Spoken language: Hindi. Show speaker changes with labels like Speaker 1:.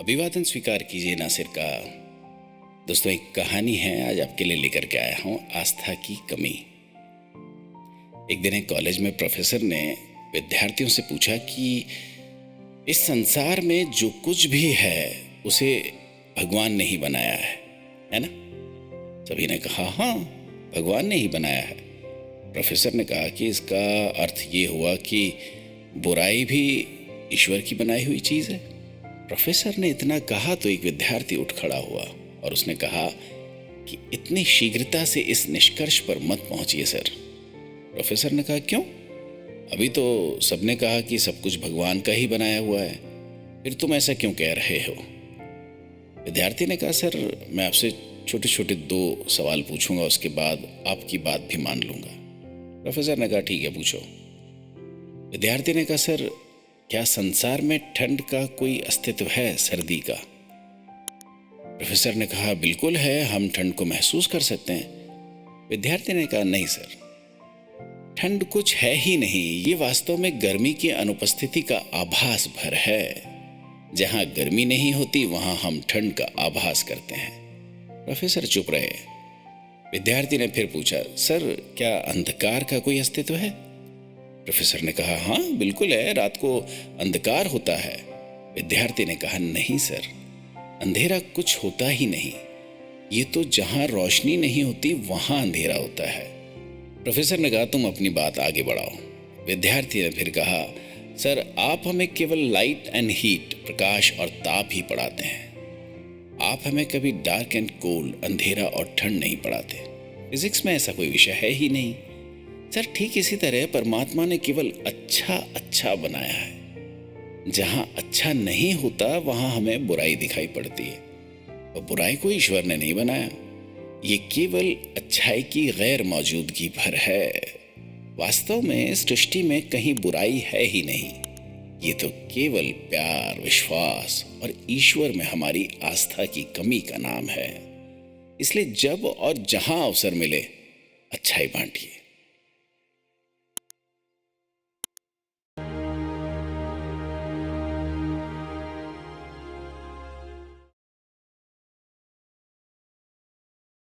Speaker 1: अभिवादन स्वीकार कीजिए नासिर का। दोस्तों, एक कहानी है आज आपके लिए लेकर के आया हूँ, आस्था की कमी। एक दिन एक कॉलेज में प्रोफेसर ने विद्यार्थियों से पूछा कि इस संसार में जो कुछ भी है उसे भगवान ने ही बनाया है ना? सभी ने कहा हाँ, भगवान ने ही बनाया है। प्रोफेसर ने कहा कि इसका अर्थ ये हुआ कि बुराई भी ईश्वर की बनाई हुई चीज़ है। प्रोफेसर ने इतना कहा तो एक विद्यार्थी उठ खड़ा हुआ और उसने कहा कि इतनी शीघ्रता से इस निष्कर्ष पर मत पहुंचिए सर। प्रोफेसर ने कहा क्यों? अभी तो सबने कहा कि सब कुछ भगवान का ही बनाया हुआ है, फिर तुम ऐसा क्यों कह रहे हो? विद्यार्थी ने कहा सर, मैं आपसे छोटे छोटे 2 सवाल पूछूंगा, उसके बाद आपकी बात भी मान लूंगा। प्रोफेसर ने कहा ठीक है, पूछो। विद्यार्थी ने कहा सर, क्या संसार में ठंड का कोई अस्तित्व है, सर्दी का? प्रोफेसर ने कहा बिल्कुल है, हम ठंड को महसूस कर सकते हैं। विद्यार्थी ने कहा नहीं सर, ठंड कुछ है ही नहीं, ये वास्तव में गर्मी की अनुपस्थिति का आभास भर है। जहां गर्मी नहीं होती वहां हम ठंड का आभास करते हैं। प्रोफेसर चुप रहे। विद्यार्थी ने फिर पूछा सर, क्या अंधकार का कोई अस्तित्व है? प्रोफेसर ने कहा हाँ बिल्कुल है, रात को अंधकार होता है। विद्यार्थी ने कहा नहीं सर, अंधेरा कुछ होता ही नहीं, ये तो जहां रोशनी नहीं होती वहां अंधेरा होता है। प्रोफेसर ने कहा तुम अपनी बात आगे बढ़ाओ। विद्यार्थी ने फिर कहा सर, आप हमें केवल लाइट एंड हीट, प्रकाश और ताप ही पढ़ाते हैं, आप हमें कभी डार्क एंड कोल्ड, अंधेरा और ठंड नहीं पढ़ाते। फिजिक्स में ऐसा कोई विषय है ही नहीं। सर ठीक इसी तरह परमात्मा ने केवल अच्छा अच्छा बनाया है, जहां अच्छा नहीं होता वहां हमें बुराई दिखाई पड़ती है, और बुराई को ईश्वर ने नहीं बनाया, ये केवल अच्छाई की गैर मौजूदगी भर है। वास्तव में सृष्टि में कहीं बुराई है ही नहीं, ये तो केवल प्यार, विश्वास और ईश्वर में हमारी आस्था की कमी का नाम है। इसलिए जब और जहां अवसर मिले अच्छाई बांटिए।